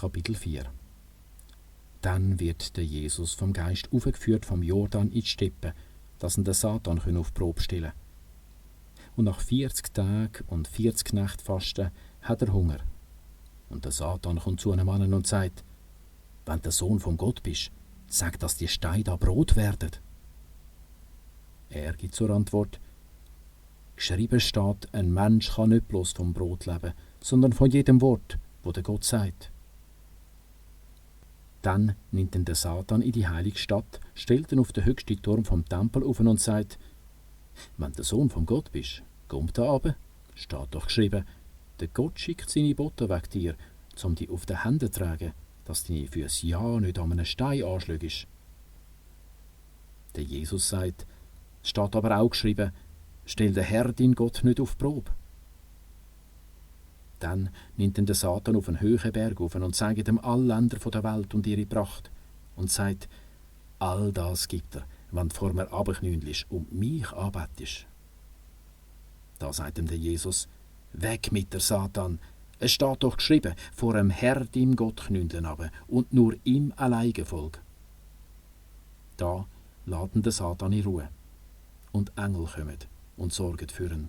Kapitel 4. Dann wird der Jesus vom Geist aufgeführt vom Jordan in die Steppe, dass ihn der Satan auf die Probe stellen kann. Und nach 40 Tagen und 40 Nächten Fasten hat er Hunger. Und der Satan kommt zu einem Mann und sagt: Wenn du der Sohn von Gott bist, sag, dass die Steine da Brot werden. Er gibt zur Antwort: Geschrieben steht, ein Mensch kann nicht bloß vom Brot leben, sondern von jedem Wort, wo der Gott sagt. Dann nimmt ihn der Satan in die heilige Stadt, stellt ihn auf den höchsten Turm vom Tempel auf und sagt: Wenn du der Sohn von Gott bist, komm da runter. Steht doch geschrieben, der Gott schickt seine Boten wegen dir, um dich auf den Händen zu tragen, dass deine Füße ja nicht an einem Stein anschlägst. Der Jesus sagt: Steht aber auch geschrieben, stell den Herr, dein Gott, nicht auf die Probe. Dann nimmt ihn der Satan auf einen hohen Berg auf und zeigt ihm alle Länder der Welt und ihre Pracht und sagt: All das gibt er, wenn du vor mir runterknüllst und mich anbetest. Da sagt ihm der Jesus: Weg mit der Satan! Es steht doch geschrieben, vor dem Herr, deinem Gott, knündeln runter und nur ihm alleine folgen. Da lässt ihn der Satan in Ruhe. Und Engel kommen und sorgen für ihn.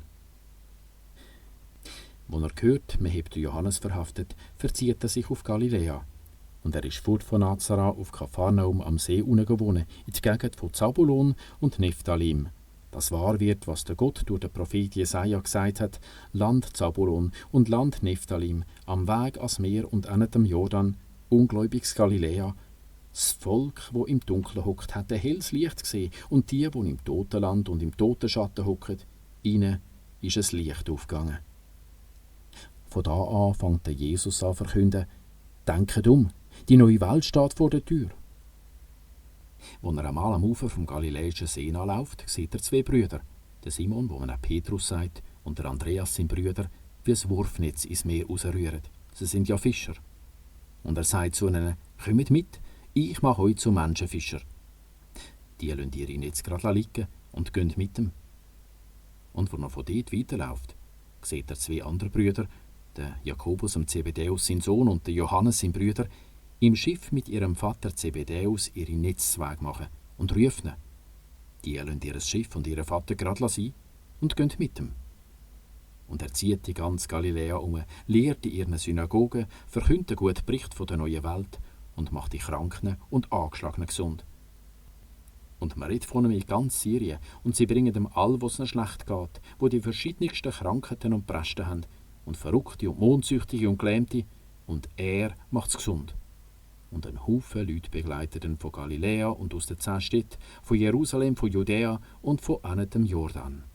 Als er hört, man habe Johannes verhaftet, verzieht er sich auf Galiläa. Und er ist fort von Nazareth auf Kapharnaum am See wohnen, in der Gegend von Zabulon und Nephthalim. Das wahr wird, was der Gott durch den Prophet Jesaja gesagt hat: Land Zabulon und Land Nephthalim, am Weg ans Meer und an dem Jordan, ungläubiges Galiläa. Das Volk, wo im Dunkeln hockt, hat ein helles Licht gesehen, und die, wo im Totenland und im Totenschatten hocken, ihnen ist ein Licht aufgegangen. Von da an fängt der Jesus an zu verkünden: Denkt um, die neue Welt steht vor der Tür. Als er einmal am Ufer vom Galiläischen See anläuft, sieht er zwei Brüder, den Simon, wo man auch Petrus sagt, und der Andreas, sein Brüder, wie ein Wurfnetz ins Meer rausrühren. Sie sind ja Fischer. Und er sagt zu ihnen: Kommt mit, ich mache euch zu Menschenfischer. Die lassen ihre Netze gerade liegen und gehen mit ihm. Und als er von dort weiterläuft, sieht er zwei andere Brüder, den Jakobus, Zebedäus, sein Sohn, und den Johannes, sein Brüder, im Schiff mit ihrem Vater Zebedäus ihre Netzzweig machen und rufen ihn. Die lassen ihr Schiff und ihren Vater gerade sein und gehen mit ihm. Und er zieht die ganze Galiläa lehrt in ihren Synagogen, verkündet den guten Bericht von der neuen Welt und macht die Kranken und Angeschlagenen gesund. Und man redet von ihm in ganz Syrien, und sie bringen ihm all, was ihnen schlecht geht, wo die verschiedensten Krankheiten und Prästen haben, und Verrückte und Mondsüchtige und Gelähmte, und er macht's gesund. Und ein Haufen Leute begleiten ihn von Galiläa und aus den 10 Städten, von Jerusalem, von Judäa und von dem Jordan.